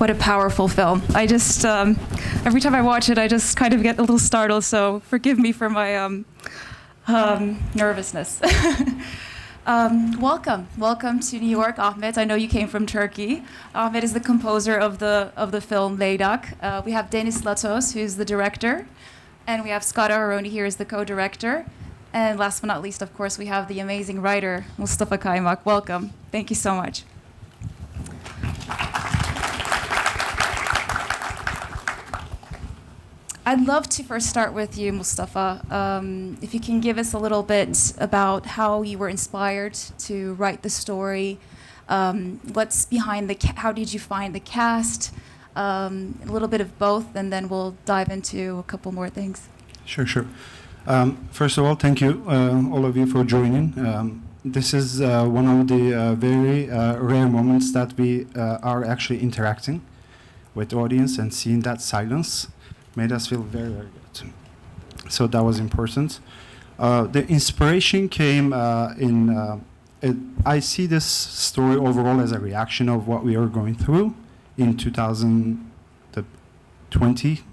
what a powerful film. I just, every time I watch it, I just kind of get a little startled, so forgive me for my nervousness. Welcome to New York, Ahmet. I know you came from Turkey. Ahmet is the composer of the film Leylak. We have Deniz Latos, who's the director, and we have Scott Aharoni here as the co-director. And last but not least, of course, we have the amazing writer, Mustafa Kaymak. Welcome. Thank you so much. I'd love to first start with you, Mustafa. If you can give us a little bit about how you were inspired to write the story, what's behind how did you find the cast, a little bit of both, and then we'll dive into a couple more things. Sure. First of all, thank you, all of you, for joining. This is one of the very rare moments that we are actually interacting with the audience, and seeing that silence made us feel very, very good. So that was important. The inspiration came I see this story overall as a reaction of what we are going through in 2020.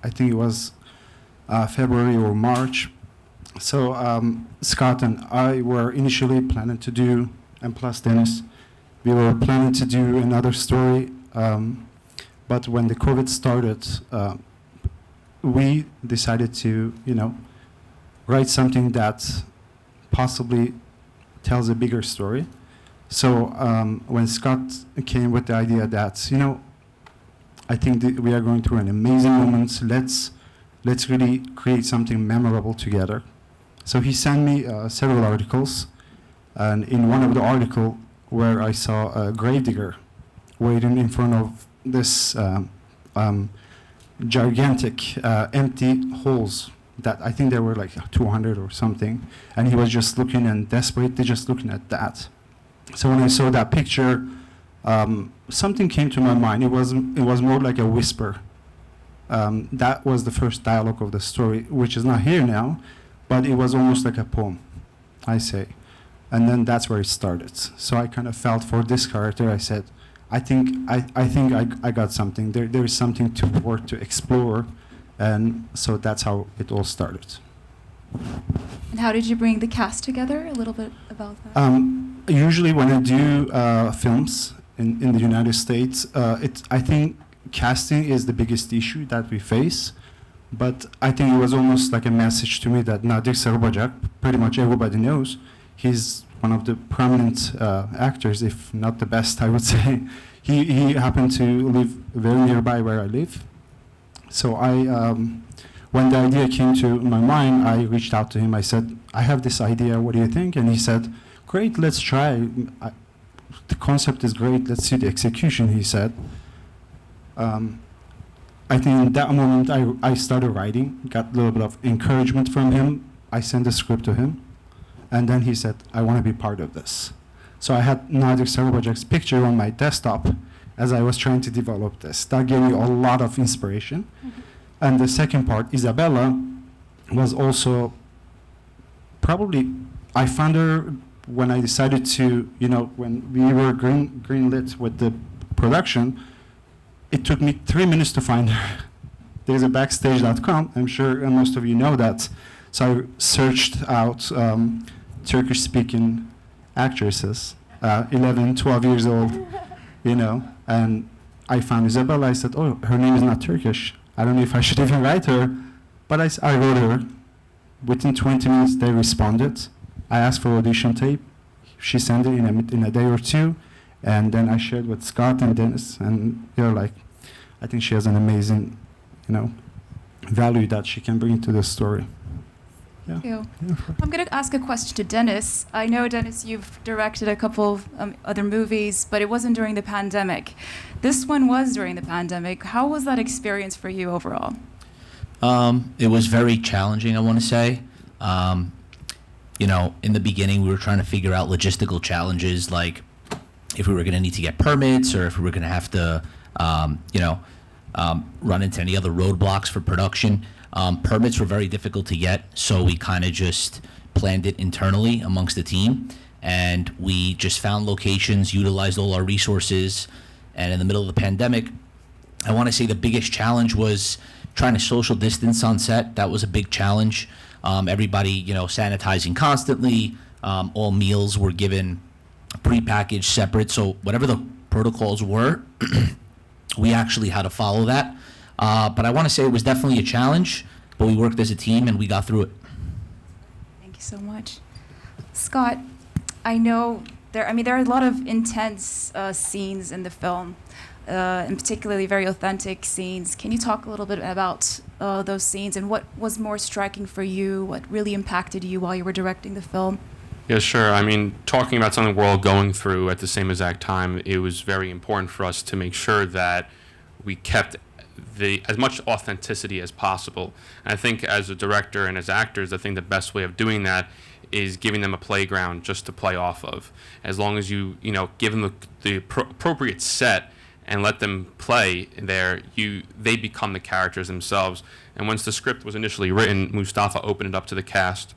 I think it was February or March. So Scott and I were initially planning to do, and plus Deniz, we were planning to do another story. But when the COVID started, we decided to, write something that possibly tells a bigger story. So when Scott came with the idea that, I think that we are going through an amazing moment, let's really create something memorable together. So he sent me several articles, and in one of the articles where I saw a gravedigger waiting in front of this gigantic empty holes that I think there were like 200 or something, and he was just looking and desperately just looking at that. So when I saw that picture, something came to my mind. It was more like a whisper. That was the first dialogue of the story, which is not here now, but it was almost like a poem, I say. And then that's where it started. So I kind of felt for this character, I said, I think I got something. There is something to work, to explore, and so that's how it all started. And how did you bring the cast together? A little bit about that. Usually when I do films in the United States, I think casting is the biggest issue that we face. But I think it was almost like a message to me that Nadir Sarıbacak, pretty much everybody knows, he's one of the prominent actors, if not the best, I would say. He happened to live very nearby where I live. So when the idea came to my mind, I reached out to him. I said, I have this idea, what do you think? And he said, great, let's try. The concept is great, let's see the execution, he said. I think in that moment I started writing, got a little bit of encouragement from him. I sent the script to him. And then he said, I want to be part of this. So I had Nadir Sarıbacak's picture on my desktop as I was trying to develop this. That gave me a lot of inspiration. Mm-hmm. And the second part, Isabella, was also probably, I found her when I decided to, when we were greenlit with the production, it took me 3 minutes to find her. There's a backstage.com, I'm sure most of you know that. So I searched out Turkish-speaking actresses, 11, 12 years old, and I found Isabella. I said, oh, her name is not Turkish. I don't know if I should even write her, but I wrote her. Within 20 minutes, they responded. I asked for audition tape. She sent it in a day or two, and then I shared with Scott and Deniz, and they're like, I think she has an amazing, value that she can bring to the story. Thank you. I'm going to ask a question to Deniz. I know, Deniz, you've directed a couple of other movies, but it wasn't during the pandemic. This one was during the pandemic. How was that experience for you overall? It was very challenging, I want to say. In the beginning, we were trying to figure out logistical challenges, like if we were going to need to get permits or if we were going to have to, run into any other roadblocks for production. Permits were very difficult to get, so we kind of just planned it internally amongst the team, and we just found locations, utilized all our resources, and in the middle of the pandemic, I want to say the biggest challenge was trying to social distance on set. That was a big challenge. Everybody, sanitizing constantly. All meals were given prepackaged separate. So whatever the protocols were, we actually had to follow that. But I want to say it was definitely a challenge, but we worked as a team and we got through it. Thank you so much. Scott, I know there are a lot of intense scenes in the film, and particularly very authentic scenes. Can you talk a little bit about those scenes and what was more striking for you, what really impacted you while you were directing the film? Yeah, sure. I mean, talking about something we're all going through at the same exact time, it was very important for us to make sure that we kept as much authenticity as possible. And I think as a director and as actors, I think the best way of doing that is giving them a playground just to play off of. As long as you give them the appropriate set and let them play there, they become the characters themselves. And once the script was initially written, Mustafa opened it up to the cast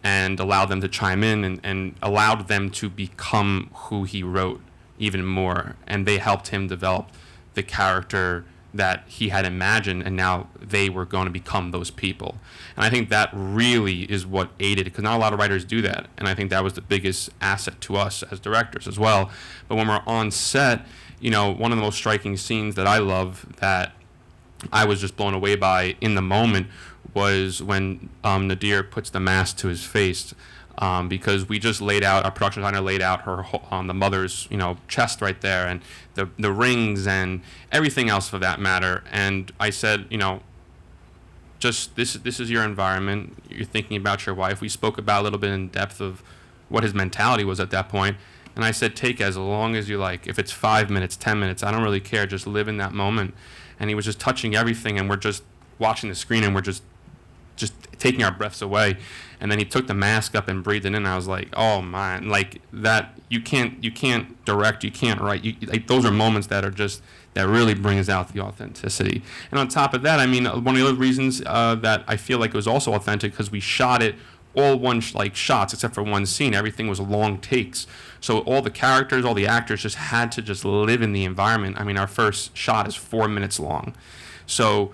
and allowed them to chime in and allowed them to become who he wrote even more. And they helped him develop the character that he had imagined, and now they were going to become those people. And I think that really is what aided, because not a lot of writers do that. And I think that was the biggest asset to us as directors as well. But when we're on set, one of the most striking scenes that I love, that I was just blown away by in the moment, was when Nadir puts the mask to his face, because we just our production designer laid out her on the mother's chest right there, and the rings and everything else for that matter. And I said, just this is your environment. You're thinking about your wife. We spoke about a little bit in depth of what his mentality was at that point. And I said, take as long as you like. If it's 5 minutes, 10 minutes, I don't really care. Just live in that moment. And he was just touching everything, and we're just watching the screen, and we're just taking our breaths away. And then he took the mask up and breathed it in, and I was like, oh man, like that, you can't direct, you can't write, like those are moments that really brings out the authenticity. And on top of that, I mean, one of the other reasons that I feel like it was also authentic, because we shot it all shots except for one scene. Everything was long takes. So all the characters, all the actors just had to just live in the environment. I mean, our first shot is 4 minutes long. So,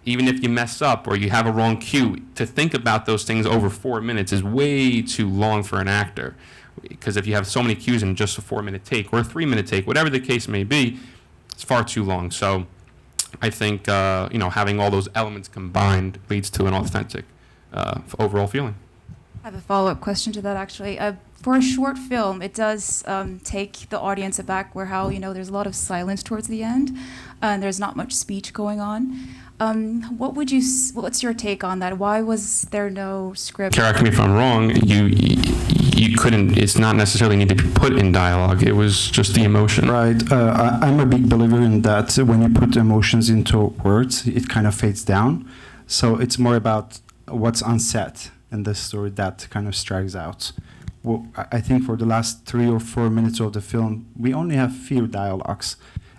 even if you mess up or you have a wrong cue, to think about those things over 4 minutes is way too long for an actor. Because if you have so many cues in just a 4-minute take or a 3-minute take, whatever the case may be, it's far too long. So I think, having all those elements combined leads to an authentic overall feeling. I have a follow-up question to that, actually. For a short film, it does take the audience aback where there's a lot of silence towards the end, and there's not much speech going on. What's your take on that? Why was there no script? Correct me if I'm wrong. You couldn't. It's not necessarily need to be put in dialogue. It was just the emotion. Right. I'm a big believer in that. When you put emotions into words, it kind of fades down. So it's more about what's unsaid in the story that kind of strikes out. Well, I think for the last 3 or 4 minutes of the film, we only have few dialogues,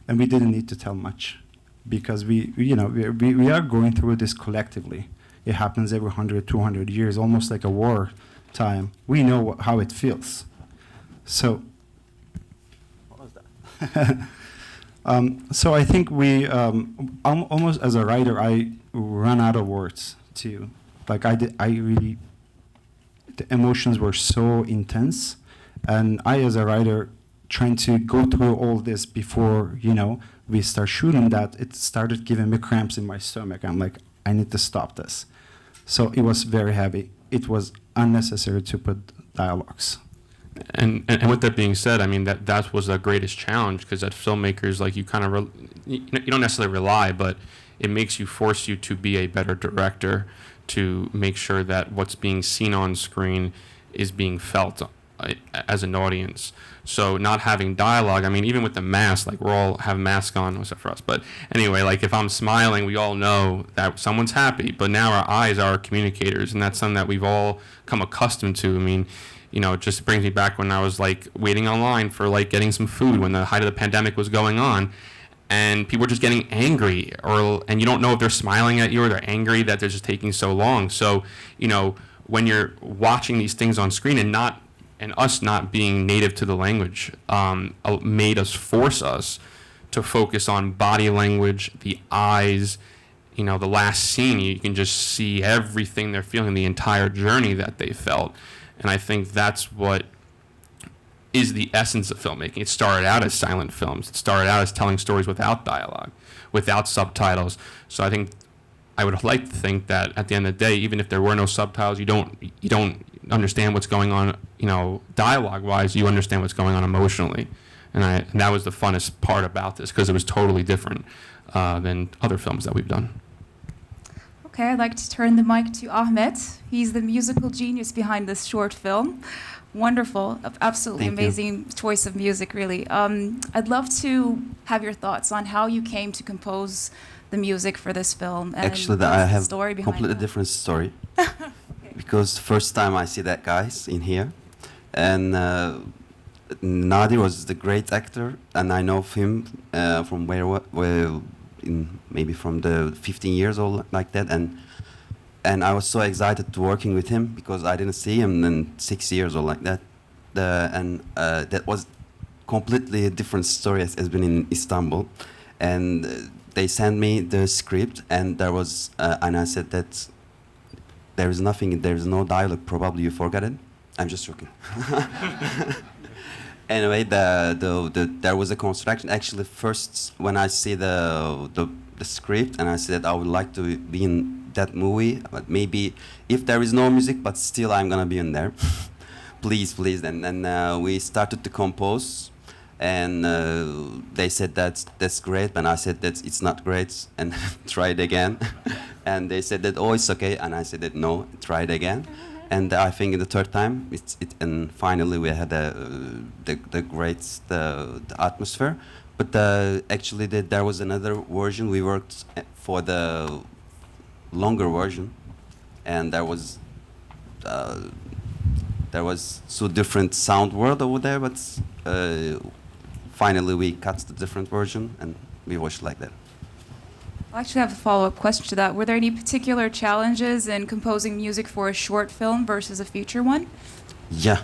and we didn't need to tell much, because we are going through this collectively. It happens every 100, 200 years, almost like a war time. We know how it feels. So, what was that? So I think we almost as a writer, I ran out of words too. Like the emotions were so intense, and I, as a writer, trying to go through all this before we start shooting, that it started giving me cramps in my stomach. I'm like, I need to stop this. So it was very heavy. It was unnecessary to put dialogues. And with that being said, I mean that was the greatest challenge, because as filmmakers, like you kind of you don't necessarily rely, but it makes you force you to be a better director, to make sure that what's being seen on screen is being felt as an audience. So not having dialogue, I mean, even with the mask, like we all have masks on, except for us. But anyway, like if I'm smiling, we all know that someone's happy. But now our eyes are communicators, and that's something that we've all come accustomed to. I mean, it just brings me back when I was like waiting online for like getting some food when the height of the pandemic was going on. And people are just getting angry, and you don't know if they're smiling at you or they're angry that they're just taking so long. So, when you're watching these things on screen and us not being native to the language, made us force us to focus on body language, the eyes, you know, the last scene, you can just see everything they're feeling, the entire journey that they felt. And I think that's what is the essence of filmmaking. It started out as silent films. It started out as telling stories without dialogue, without subtitles. So I think I would like to think that at the end of the day, even if there were no subtitles, you don't understand what's going on, you know, dialogue-wise. You understand what's going on emotionally, and that was the funnest part about this, because it was totally different than other films that we've done. Okay, I'd like to turn the mic to Ahmet. He's the musical genius behind this short film. Wonderful, absolutely Thank you. amazing choice of music, really. I'd love to have your thoughts on how you came to compose the music for this film. And Actually, what's I the have story behind completely that? different story. Because first time I see that guys in here, and Nadi was the great actor, and I know of him from maybe from the 15 years old like that, and I was so excited to working with him because I didn't see him in 6 years or like that, that was completely a different story as been in Istanbul, and they sent me the script, and there was and I said that there is nothing, there is no dialogue. Probably you forgot it. I'm just joking. Anyway, there was a construction. Actually, first when I see the script, and I said I would like to be in that movie, but maybe if there is no music, but still I'm gonna be in there. Please, please. And then we started to compose, and they said that's great, and I said that it's not great, and try it again. And they said that, oh, it's okay, and I said that no, try it again. And I think in the third time, and finally we had the great atmosphere. But actually, there was another version. We worked for the longer version, and there was so different sound world over there. But finally, we cut the different version, and we watched like that. I actually have a follow-up question to that. Were there any particular challenges in composing music for a short film versus a feature one? Yeah,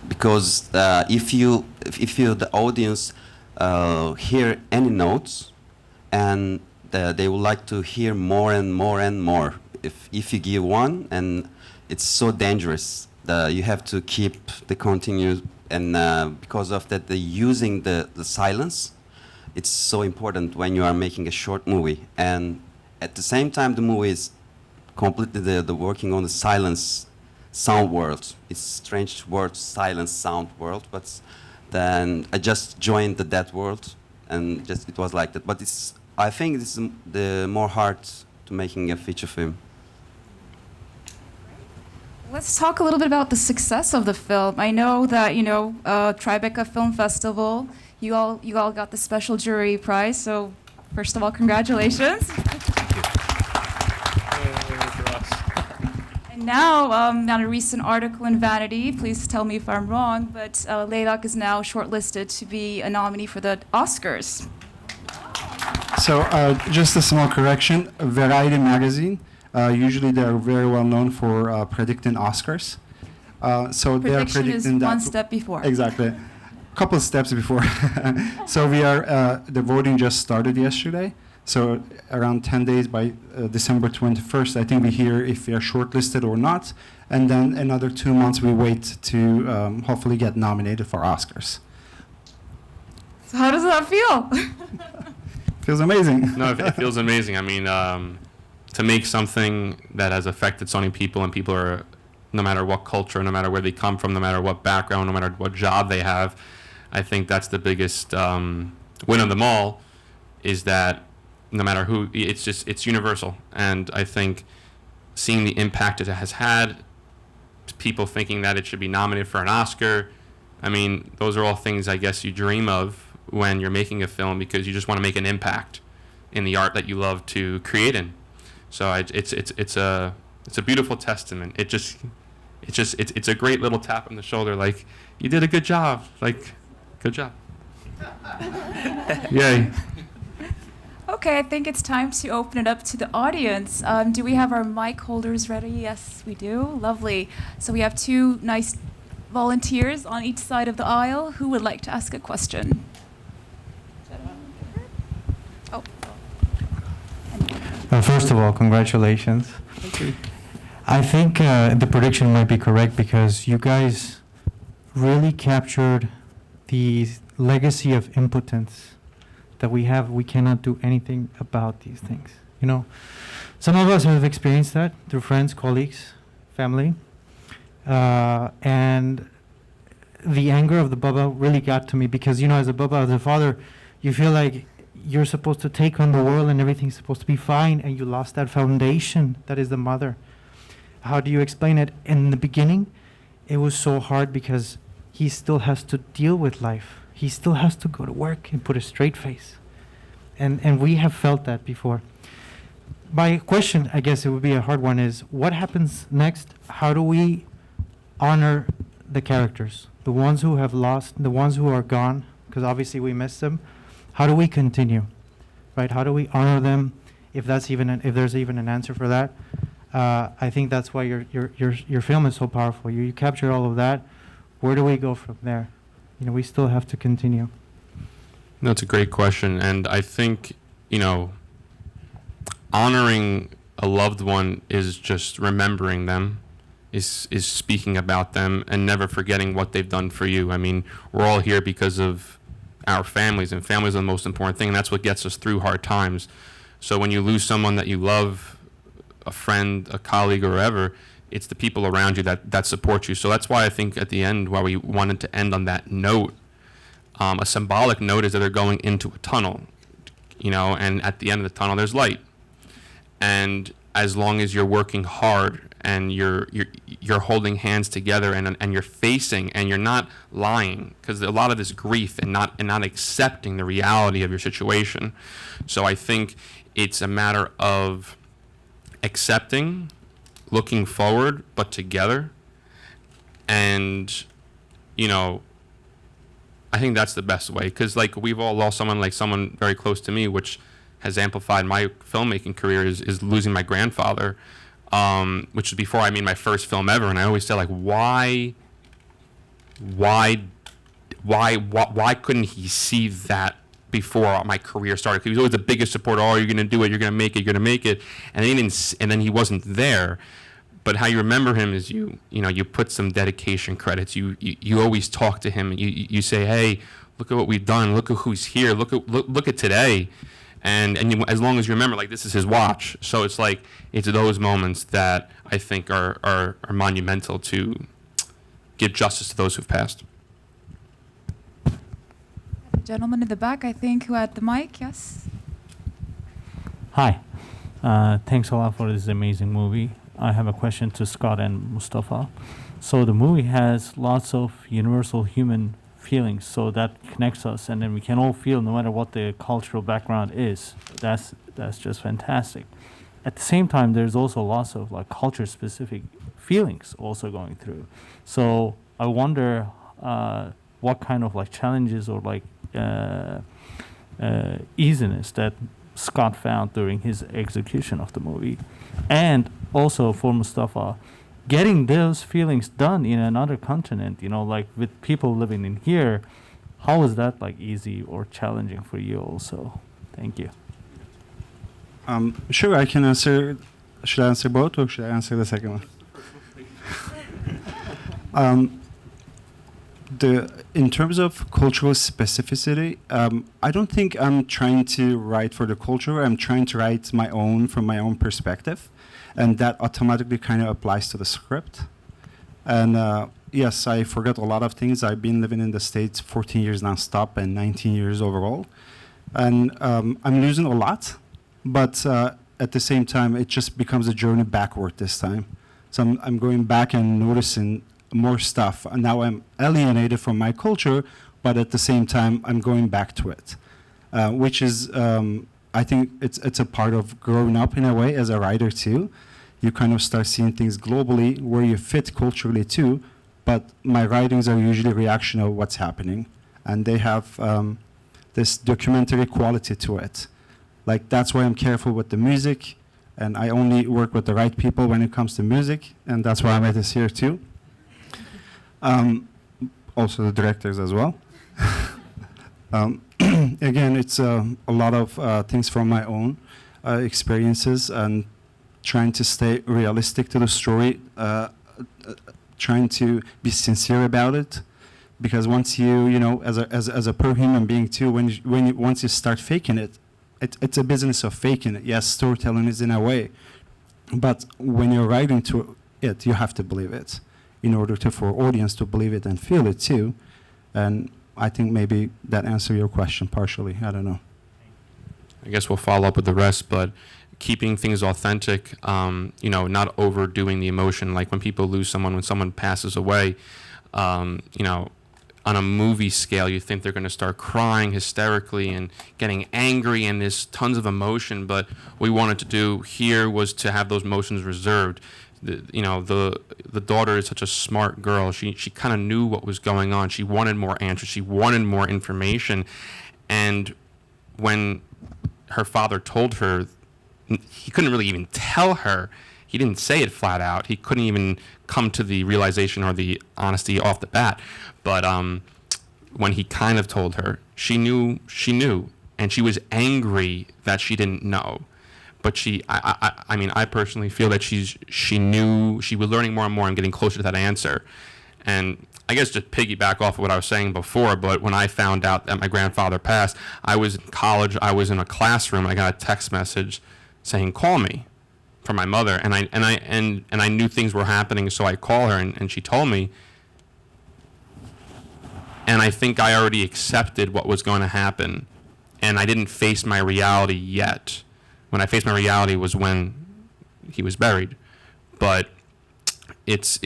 because if you the audience hear any notes, and they would like to hear more and more and more. If you give one, and it's so dangerous. You have to keep the continuous, and because of that, using the silence. It's so important when you are making a short movie, and at the same time the movie is completely the working on the silence sound world. It's strange word, silence sound world, but then I just joined that world, and just it was like that. But I think this is the more hard to making a feature film. Let's talk a little bit about the success of the film. I know that, Tribeca Film Festival, you all got the special jury prize. So first of all, congratulations. And now, on a recent article in Vanity, please tell me if I'm wrong, but Leylak is now shortlisted to be a nominee for the Oscars. So just a small correction, Variety magazine, usually they're very well known for predicting Oscars. So they're Prediction is predicting that. one step before. Exactly. Couple of steps before. So we are, the voting just started yesterday. So around 10 days by December 21st, I think we hear if we are shortlisted or not. And then another 2 months we wait to hopefully get nominated for Oscars. So how does that feel? Feels amazing. No, it feels amazing. I mean, to make something that has affected so many people, and people are, no matter what culture, no matter where they come from, no matter what background, no matter what job they have, I think that's the biggest win of them all, is that no matter who, it's universal. And I think seeing the impact it has had, people thinking that it should be nominated for an Oscar, I mean, those are all things I guess you dream of when you're making a film, because you just want to make an impact in the art that you love to create in. So it's a beautiful testament. It's a great little tap on the shoulder, like, you did a good job, like, good job. Yay. Okay, I think it's time to open it up to the audience. Do we have our mic holders ready? Yes, we do. Lovely. So we have two nice volunteers on each side of the aisle. Who would like to ask a question? Oh. First of all, congratulations. Thank you. I think the prediction might be correct because you guys really captured the legacy of impotence that we have. We cannot do anything about these things. You know, some of us have experienced that through friends, colleagues, family, and the anger of the Baba really got to me because, you know, as a Baba, as a father, you feel like you're supposed to take on the world and everything's supposed to be fine, and you lost that foundation that is the mother. How do you explain it? In the beginning, it was so hard because he still has to deal with life. He still has to go to work and put a straight face. And we have felt that before. My question, I guess it would be a hard one, is what happens next? How do we honor the characters? The ones who have lost, the ones who are gone, because obviously we miss them. How do we continue, right? How do we honor them? If that's even if there's even an answer for that, I think that's why your film is so powerful. You capture all of that. Where do we go from there? You know, we still have to continue. That's a great question, and I think, you know, honoring a loved one is just remembering them, is speaking about them, and never forgetting what they've done for you. I mean, we're all here because of our families, and families are the most important thing, and that's what gets us through hard times. So when you lose someone that you love, a friend, a colleague, or whatever, it's the people around you that support you. So that's why I think at the end, why we wanted to end on that note, a symbolic note is that they're going into a tunnel, you know, and at the end of the tunnel there's light. And as long as you're working hard and you're holding hands together and you're facing and you're not lying, because a lot of this grief and not accepting the reality of your situation. So I think it's a matter of accepting, looking forward, but together. And, you know, I think that's the best way, because like we've all lost someone very close to me, which has amplified my filmmaking career, is losing my grandfather, which was before I made my first film ever. And I always say, like, why couldn't he see that before my career started? 'Cause he was always the biggest supporter. Oh, you're gonna do it. You're gonna make it. You're gonna make it. And then he wasn't there. But how you remember him is you put some dedication credits. You always talk to him. You say, hey, look at what we've done. Look at who's here. Look at today. And as long as you remember, like, this is his watch. So it's like, it's those moments that I think are monumental to give justice to those who've passed. The gentleman in the back, I think, who had the mic, yes? Hi. Thanks a lot for this amazing movie. I have a question to Scott and Mustafa. So the movie has lots of universal human feelings, so that connects us, and then we can all feel no matter what the cultural background is. That's just fantastic. At the same time, there's also lots of like culture-specific feelings also going through. So I wonder what kind of like challenges or like easiness that Scott found during his execution of the movie. And also for Mustafa, getting those feelings done in another continent, you know, like with people living in here, how is that like easy or challenging for you also? Thank you. Sure, I can answer. Should I answer both or should I answer the second one? In terms of cultural specificity, I don't think I'm trying to write for the culture. I'm trying to write my own from my own perspective, and that automatically kind of applies to the script. And yes, I forgot a lot of things. I've been living in the States 14 years nonstop and 19 years overall, and I'm losing a lot. But at the same time, it just becomes a journey backward this time. So I'm going back and noticing more stuff. And now I'm alienated from my culture, but at the same time, I'm going back to it, which is, I think it's a part of growing up in a way as a writer too. You kind of start seeing things globally where you fit culturally too, but my writings are usually reaction of what's happening. And they have this documentary quality to it. Like, that's why I'm careful with the music, and I only work with the right people when it comes to music, and that's why I'm at this here too. Also the directors as well. again, it's a lot of things from my own experiences and trying to stay realistic to the story, trying to be sincere about it. Because once you know, as a per human being too, once you start faking it, it's a business of faking it. Yes, storytelling is in a way, but when you're writing to it, you have to believe it in order for audience to believe it and feel it too. And I think maybe that answers your question partially. I don't know. I guess we'll follow up with the rest, but keeping things authentic, not overdoing the emotion. Like when people lose someone, when someone passes away, on a movie scale, you think they're going to start crying hysterically and getting angry, and there's tons of emotion. But what we wanted to do here was to have those emotions reserved. The daughter is such a smart girl. She kind of knew what was going on. She wanted more answers. She wanted more information. And when her father told her, he couldn't really even tell her. He didn't say it flat out. He couldn't even come to the realization or the honesty off the bat. But when he kind of told her, she knew, and she was angry that she didn't know. But I personally feel that she knew, she was learning more and more and getting closer to that answer. And I guess just piggyback off of what I was saying before, but when I found out that my grandfather passed, I was in college, I was in a classroom, I got a text message saying, "Call me," from my mother, and I knew things were happening, so I called her, and she told me. And I think I already accepted what was going to happen, and I didn't face my reality yet. When I faced my reality was when he was buried. But it's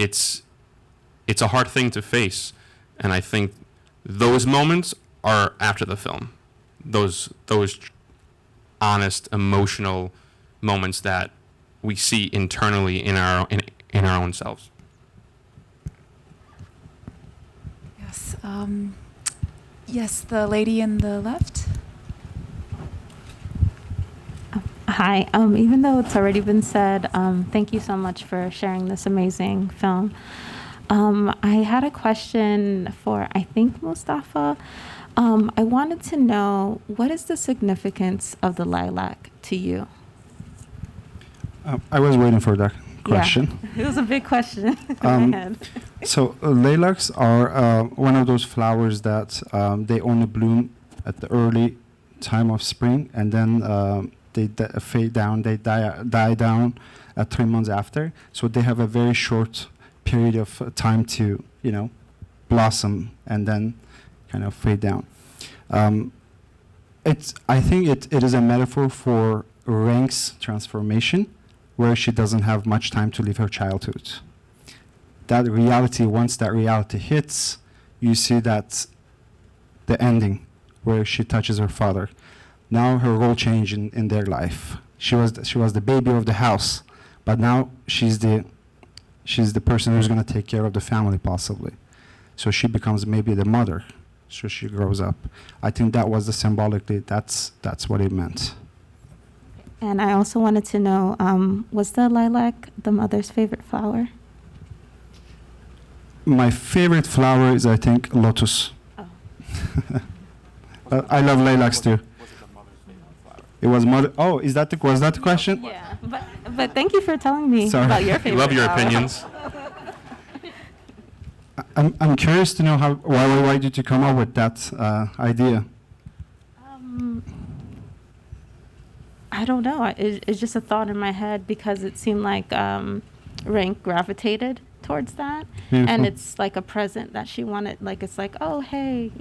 a hard thing to face, and I think those moments are after the film. Those honest, emotional moments that we see internally in our own selves. Yes. Yes, the lady in the left. Hi. Even though it's already been said, thank you so much for sharing this amazing film. I had a question for, I think, Mustafa. I wanted to know, what is the significance of the lilac to you? I was waiting for that question. Yeah, it was a big question in my head. So lilacs are one of those flowers that they only bloom at the early time of spring, and then they fade down, they die down 3 months after. So they have a very short period of time to, blossom and then kind of fade down. I think it is a metaphor for Rank's transformation, where she doesn't have much time to live her childhood. That reality, once that reality hits, you see that the ending, where she touches her father. Now her role changed in their life. She was the baby of the house, but now she's the person who's going to take care of the family, possibly. So she becomes maybe the mother. So she grows up. I think that was the symbolically, that's what it meant. And I also wanted to know, was the lilac the mother's favorite flower? My favorite flower is, I think, lotus. Oh. I love lilacs too. It was mother. Oh, was that the question? Yeah, but thank you for telling me about your favorite. Love your flower. opinions. I'm curious to know why did you come up with that idea? I don't know. It's just a thought in my head because it seemed like Rank gravitated towards that, Beautiful. and it's like a present that she wanted. Like it's like, oh hey,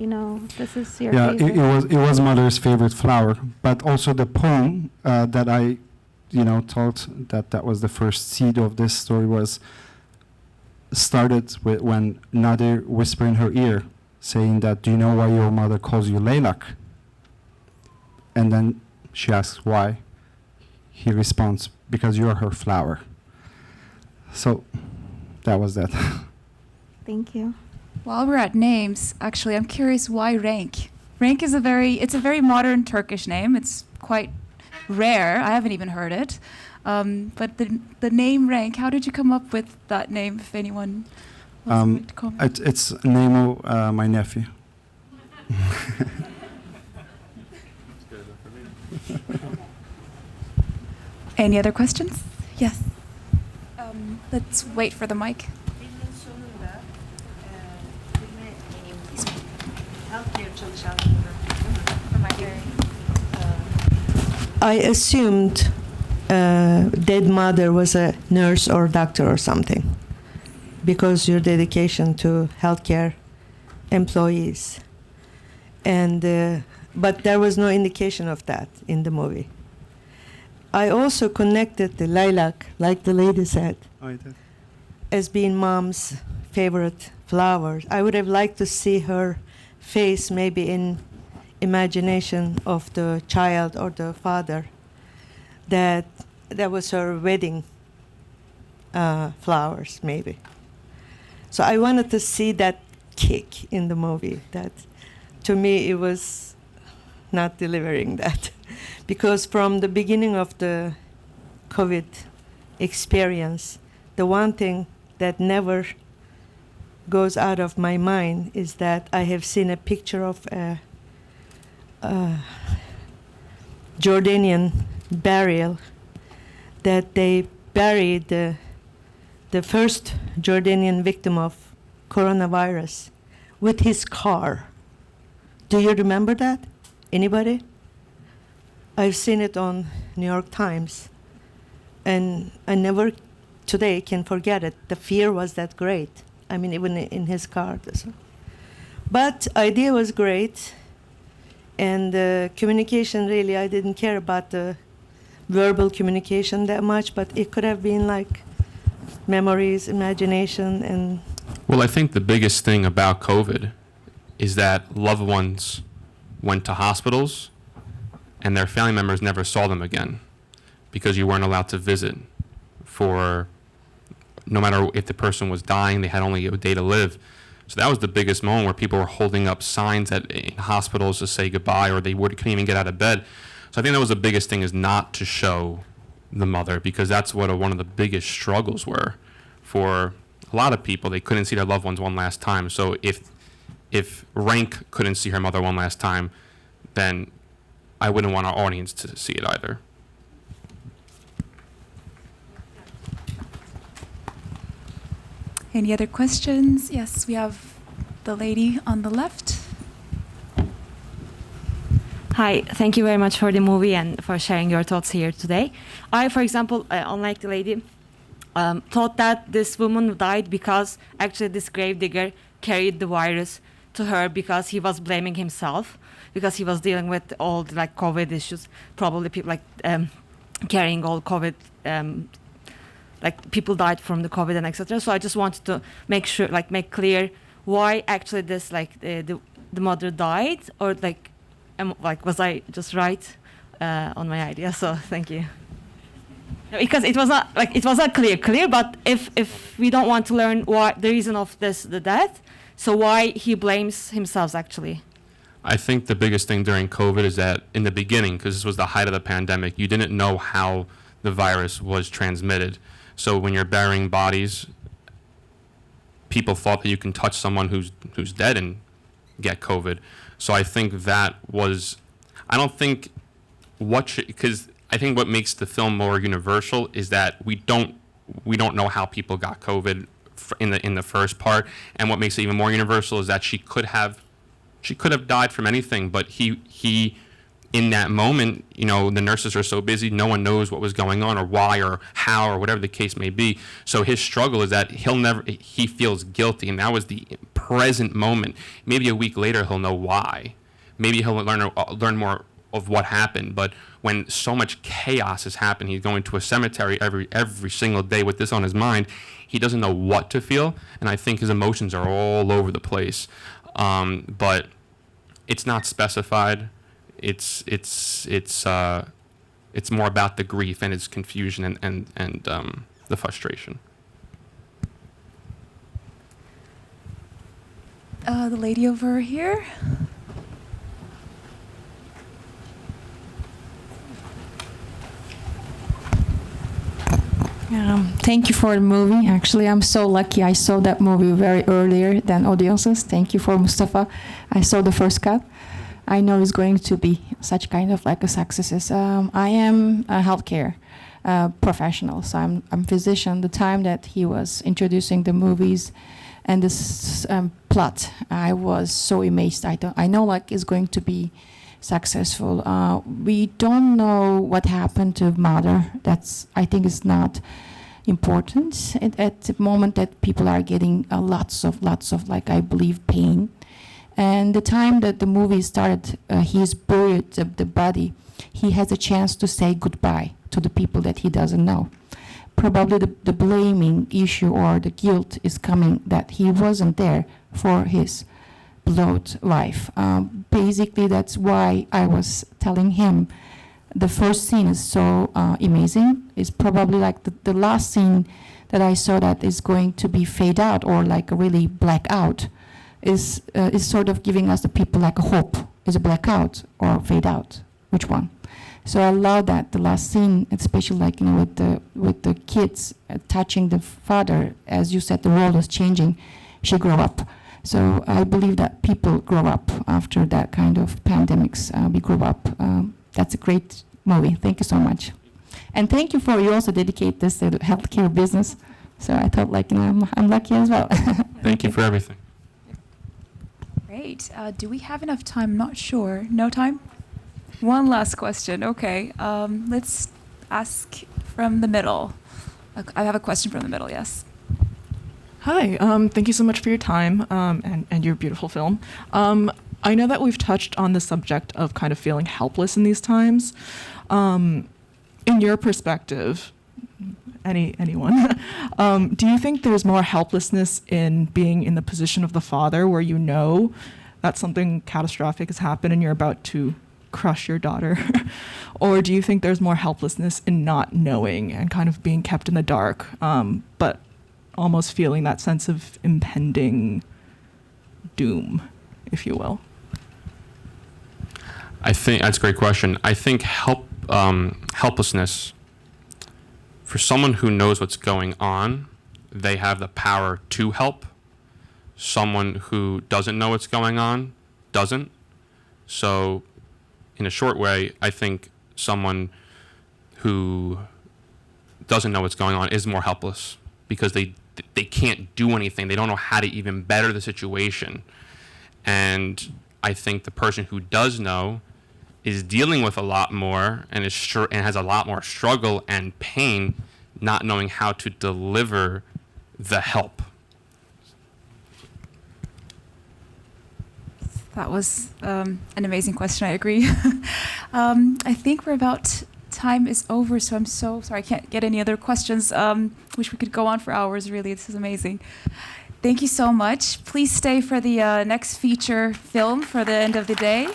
this is your Yeah, favorite. it was mother's favorite flower, but also the poem that I, thought that was the first seed of this story was started with when Nadir whispered in her ear, saying that, "Do you know why your mother calls you Leylak?" And then she asks why. He responds, "Because you're her flower." So that was that. Thank you. While we're at names, actually, I'm curious why Rank. Rank is it's a very modern Turkish name. It's quite rare. I haven't even heard it. But the name Rank, how did you come up with that name? If anyone wants to comment. It's Nemo, my nephew. Any other questions? Yes. Let's wait for the mic. Filmin sonunda filme healthcare çalışanları I assumed dead mother was a nurse or doctor or something because your dedication to healthcare employees. And but there was no indication of that in the movie. I also connected the lilac, like the lady said, as being mom's favorite flowers. I would have liked to see her face maybe in imagination of the child or the father, that was her wedding flowers maybe. So I wanted to see that kick in the movie. That to me it was not delivering that. Because from the beginning of the COVID experience, the one thing that never goes out of my mind is that I have seen a picture of a Jordanian burial that they buried the first Jordanian victim of coronavirus with his car. Do you remember that? Anybody? I've seen it on New York Times, and I never today can forget it. The fear was that great. I mean, even in his car. But idea was great, and communication really, I didn't care about the verbal communication that much, but it could have been like memories, imagination, and... Well, I think the biggest thing about COVID is that loved ones went to hospitals and their family members never saw them again because you weren't allowed to visit for, no matter if the person was dying, they had only a day to live. So that was the biggest moment where people were holding up signs in hospitals to say goodbye, or they couldn't even get out of bed. So I think that was the biggest thing, is not to show the mother, because that's what one of the biggest struggles were for a lot of people. They couldn't see their loved ones one last time. So if Rank couldn't see her mother one last time, then I wouldn't want our audience to see it either. Any other questions? Yes, we have the lady on the left. Hi, thank you very much for the movie and for sharing your thoughts here today. I, for example, unlike the lady, thought that this woman died because actually this gravedigger carried the virus to her because he was blaming himself, because he was dealing with all the COVID issues, probably people carrying all COVID, people died from the COVID and etc. So I just wanted to make sure, make clear why actually this the mother died, or was I just right on my idea? So thank you. Because it was not clear. But if we don't want to learn why the reason of the death, so why he blames himself actually? I think the biggest thing during COVID is that in the beginning, because this was the height of the pandemic, you didn't know how the virus was transmitted. So when you're burying bodies, people thought that you can touch someone who's dead and get COVID. So I think that was, I don't think because I think what makes the film more universal is that we don't know how people got COVID in the first part, and what makes it even more universal is that she could have died from anything, but he in that moment, the nurses are so busy, no one knows what was going on or why or how or whatever the case may be. So his struggle is that he feels guilty, and that was the present moment. Maybe a week later he'll know why. Maybe he'll learn more of what happened. But when so much chaos has happened, he's going to a cemetery every single day with this on his mind. He doesn't know what to feel, and I think his emotions are all over the place. But it's not specified. It's more about the grief and his confusion and the frustration. The lady over here. Thank you for the movie. Actually, I'm so lucky I saw that movie very earlier than audiences. Thank you for Mustafa. I saw the first cut. I know it's going to be such kind of a success. I am a healthcare professional. So I'm physician. The time that he was introducing the movies and this plot, I was so amazed. I know like it's going to be successful. We don't know what happened to mother. I think it's not important at the moment that people are getting lots of like I believe pain. And the time that the movie started, he's buried the body. He has a chance to say goodbye to the people that he doesn't know. Probably the blaming issue or the guilt is coming that he wasn't there for his beloved wife. Basically, that's why I was telling him the first scene is so amazing. It's probably like the last scene that I saw that is going to be fade out or like really black out. Is sort of giving us the people like a hope. Is a blackout or fade out? Which one? So I love that the last scene, especially like with the kids touching the father, as you said, the world is changing. She grew up. So I believe that people grow up after that kind of pandemics. We grow up. That's a great movie. Thank you so much, and thank you for you also dedicate this to the healthcare business. So I thought like I'm lucky as well. Thank you for everything. Great. Do we have enough time? Not sure. No time? One last question. Okay. Let's ask from the middle. I have a question from the middle, yes. Hi. Thank you so much for your time and your beautiful film. I know that we've touched on the subject of kind of feeling helpless in these times. In your perspective, anyone, do you think there's more helplessness in being in the position of the father where you know that something catastrophic has happened and you're about to crush your daughter? Or do you think there's more helplessness in not knowing and kind of being kept in the dark, but almost feeling that sense of impending doom, if you will? I think that's a great question. I think helplessness, for someone who knows what's going on, they have the power to help. Someone who doesn't know what's going on doesn't. So in a short way, I think someone who doesn't know what's going on is more helpless because they can't do anything. They don't know how to even better the situation. And I think the person who does know is dealing with a lot more and has a lot more struggle and pain, not knowing how to deliver the help. That was an amazing question. I agree. I think time is over, so I'm so sorry. I can't get any other questions. Wish we could go on for hours, really. This is amazing. Thank you so much. Please stay for the next feature film for the end of the day.